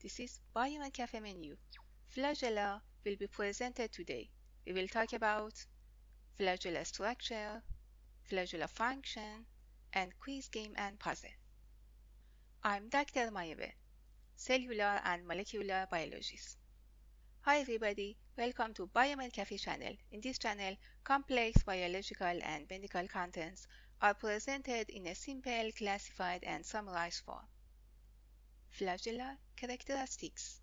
This is Biomed Cafe menu. Flagella will be presented today. We will talk about flagella structure, flagella function, and quiz game and puzzle. I'm Dr. Mayebe, cellular and molecular biologist. Hi everybody, welcome to Biomed Cafe channel. In this channel, complex biological and medical contents are presented in a simple, classified, and summarized form. Flagella characteristics.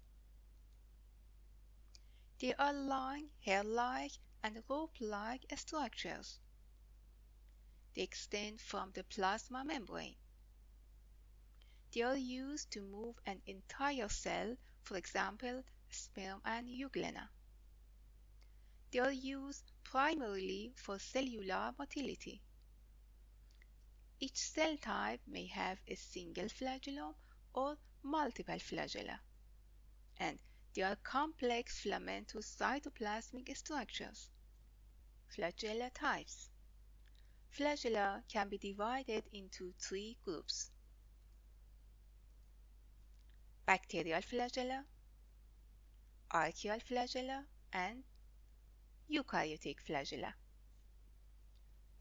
They are long, hair-like, and rope-like structures. They extend from the plasma membrane. They are used to move an entire cell, for example, sperm and euglena. They are used primarily for cellular motility. Each cell type may have a single flagellum or multiple flagella, and they are complex filamentous cytoplasmic structures. Flagella types. Flagella can be divided into three groups: bacterial flagella, archaeal flagella, and eukaryotic flagella.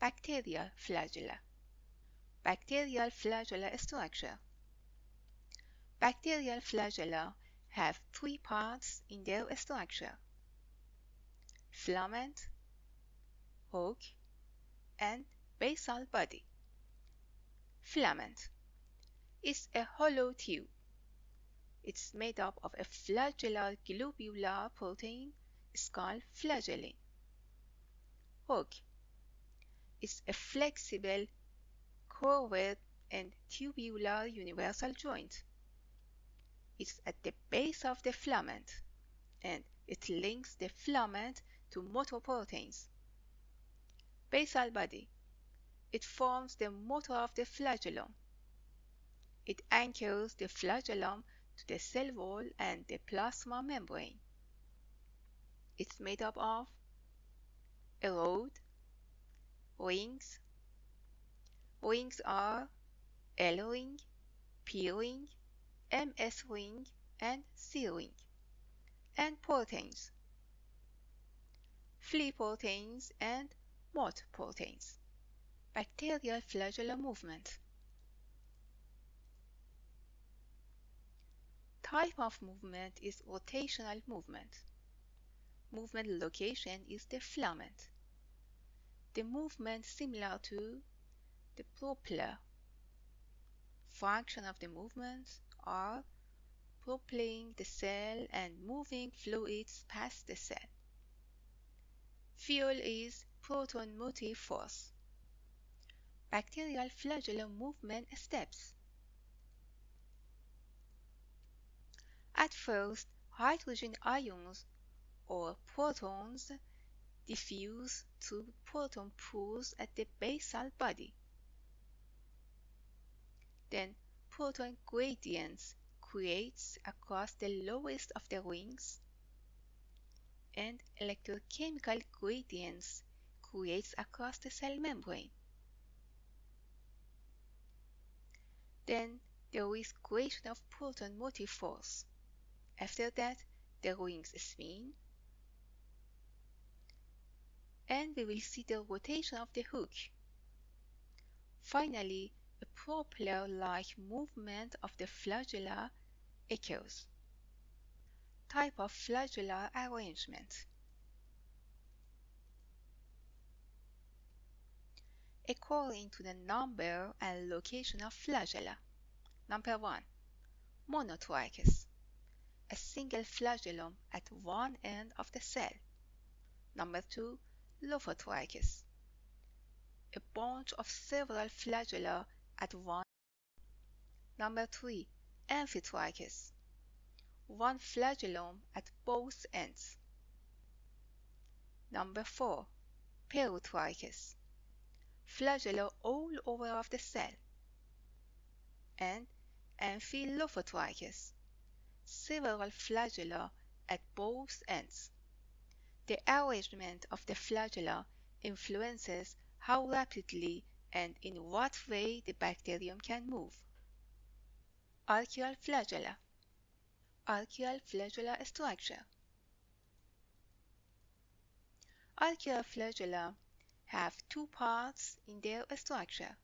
Bacterial flagella. Bacterial flagella structure. Bacterial flagella have three parts in their structure: filament, hook, and basal body. Filament is a hollow tube. It's made up of a flagellar globular protein called flagellin. Hook is a flexible, curved, and tubular universal joint. It's at the base of the filament, and it links the filament to motor proteins. Basal body. It forms the motor of the flagellum. It anchors the flagellum to the cell wall and the plasma membrane. It's made up of a rod, rings. Rings are L ring, P ring, MS ring, and C ring, and proteins, flea proteins and moth proteins. Bacterial flagellar movement. Type of movement is rotational movement. Movement location is the filament. The movement similar to the propeller. Function of the movements are propelling the cell and moving fluids past the cell. Fuel is proton motive force. Bacterial flagellar movement steps. At first, hydrogen ions or protons diffuse through proton pools at the basal body. Then proton gradients creates across the lowest of the rings, and electrochemical gradients creates across the cell membrane. Then there is creation of proton motive force. After that, the rings spin, and we will see the rotation of the hook. Finally, a propeller-like movement of the flagella occurs. Type of flagellar arrangement. According to the number and location of flagella. Number 1. Monotrichous. A single flagellum at one end of the cell. Number 2. Lophotrichous. A bunch of several flagella at one. Number 3. Amphitrichous. One flagellum at both ends. Number 4. Peritrichous. Flagella all over of the cell. And Amphilophotrichous. Several flagella at both ends. The arrangement of the flagella influences how rapidly and in what way the bacterium can move. Archaeal flagella. Archaeal flagellar structure. Archaeal flagella have two parts in their structure: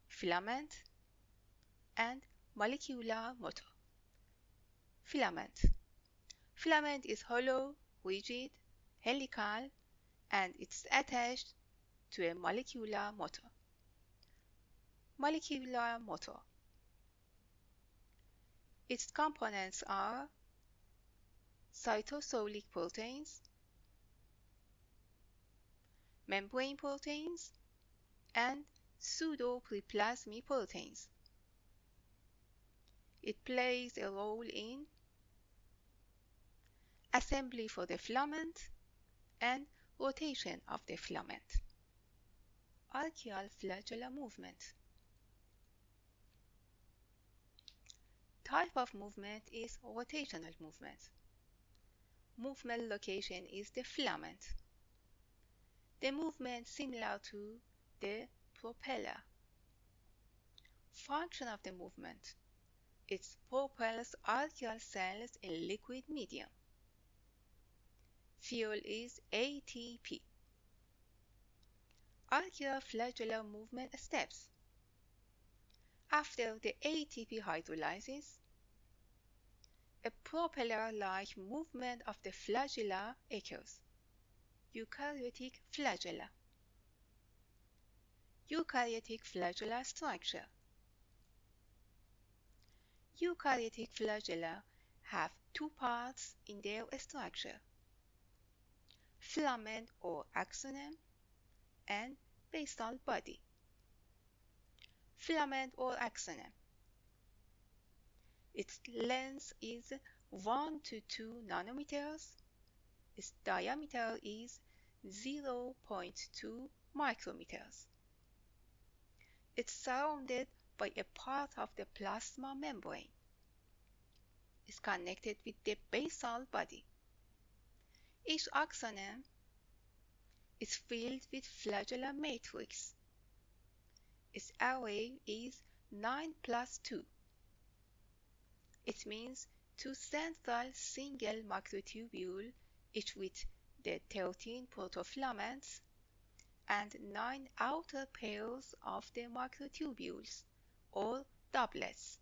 filament and molecular motor. Filament. Filament is hollow, rigid, helical, and it's attached to a molecular motor. Molecular motor. Its components are cytosolic proteins, membrane proteins, and pseudopreplasmic proteins. It plays a role in assembly for the filament and rotation of the filament. Archaeal flagellar movement. Type of movement is rotational movement. Movement location is the filament. The movement similar to the propeller. Function of the movement. It propels archaeal cells in liquid medium. Fuel is ATP. Archaeal flagellar movement steps. After the ATP hydrolysis, a propeller-like movement of the flagella occurs. Eukaryotic flagella. Eukaryotic flagella structure. Eukaryotic flagella have two parts in their structure: filament or axoneme and basal body. Filament or axoneme. Its length is 1 to 2 nanometers. Its diameter is 0.2 micrometers. It's surrounded by a part of the plasma membrane. It's connected with the basal body. Each axoneme is filled with flagellar matrix. Its array is 9 plus 2. It means two central single microtubule, each with the 13 protofilaments, and 9 outer pairs of the microtubules, or doublets.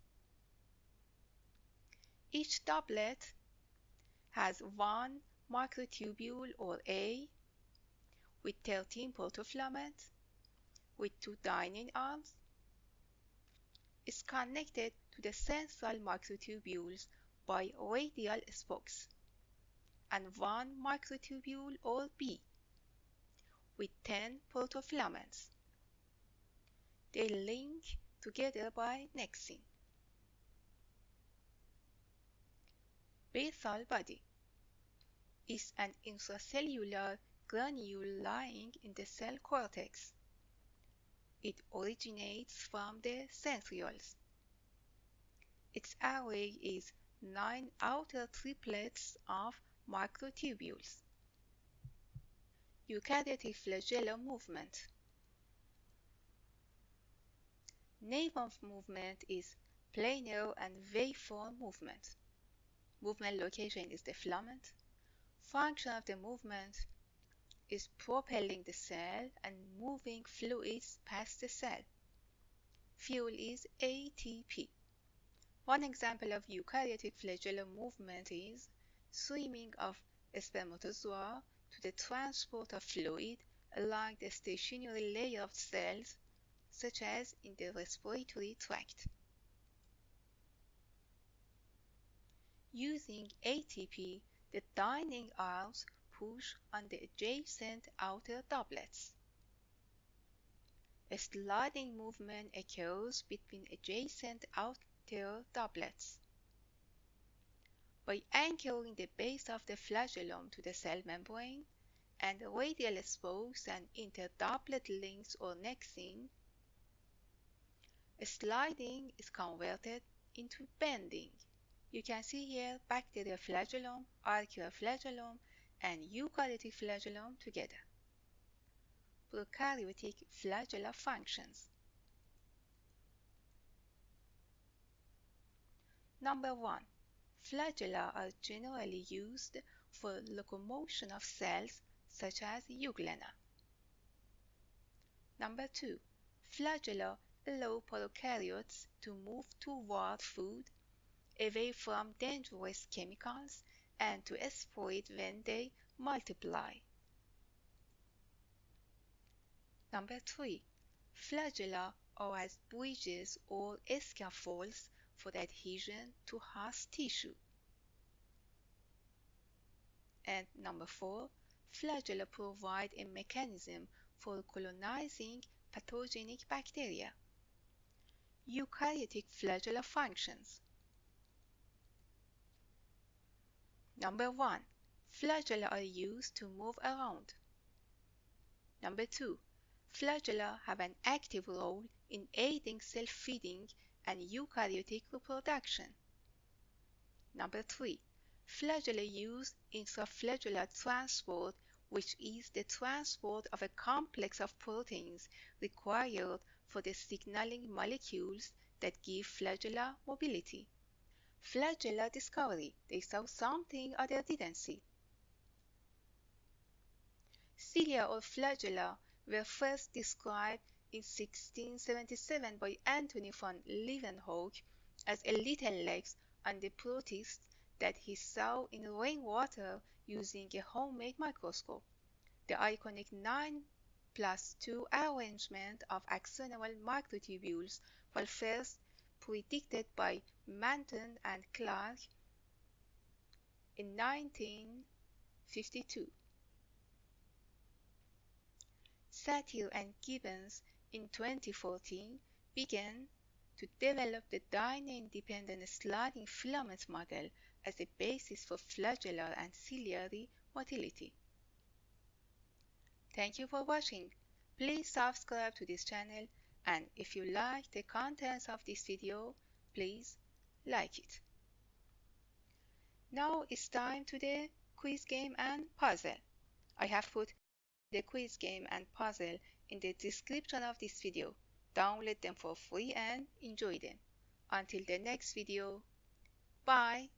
Each doublet has one microtubule, or A, with 13 protofilaments, with 2 dining arms. Is connected to the central microtubules by radial spokes, and one microtubule, or B, with 10 protofilaments. They link together by nexin. Basal body is an intracellular granule lying in the cell cortex. It originates from the centrioles. Its array is 9 outer triplets of microtubules. Eukaryotic flagellar movement. Name of movement is planar and waveform movement. Movement location is the filament. Function of the movement is propelling the cell and moving fluids past the cell. Fuel is ATP. One example of eukaryotic flagellar movement is swimming of spermatozoa to the transport of fluid along the stationary layer of cells, such as in the respiratory tract. Using ATP, the dining arms push on the adjacent outer doublets. A sliding movement occurs between adjacent outer doublets. By anchoring the base of the flagellum to the cell membrane and radial spokes and interdoublet links or nexin, sliding is converted into bending. You can see here bacterial flagellum, archaeal flagellum, and eukaryotic flagellum together. Prokaryotic flagellar functions. Number 1. Flagella are generally used for locomotion of cells such as euglena. Number 2. Flagella allow prokaryotes to move toward food, away from dangerous chemicals, and to exploit when they multiply. Number 3. Flagella are as bridges or scaffolds for adhesion to host tissue. And number 4. Flagella provide a mechanism for colonizing pathogenic bacteria. Eukaryotic flagella functions. Number 1. Flagella are used to move around. Number 2. Flagella have an active role in aiding self-feeding and eukaryotic reproduction. Number 3. Flagella use intraflagellar transport, which is the transport of a complex of proteins required for the signaling molecules that give flagella mobility. Flagella discovery. They saw something others didn't see. Cilia or flagella were first described in 1677 by Anthony von Leeuwenhoek as a little legs on the protists that he saw in rainwater using a homemade microscope. The iconic 9+2 arrangement of axonal microtubules was first predicted by Manton and Clark in 1952. Satir and Gibbons in 2014 began to develop the DNA-independent sliding filament model as a basis for flagellar and ciliary motility. Thank you for watching. Please subscribe to this channel, and if you like the contents of this video, please like it. Now it's time to the quiz game and puzzle. I have put the quiz game and puzzle in the description of this video. Download them for free and enjoy them. Until the next video, bye.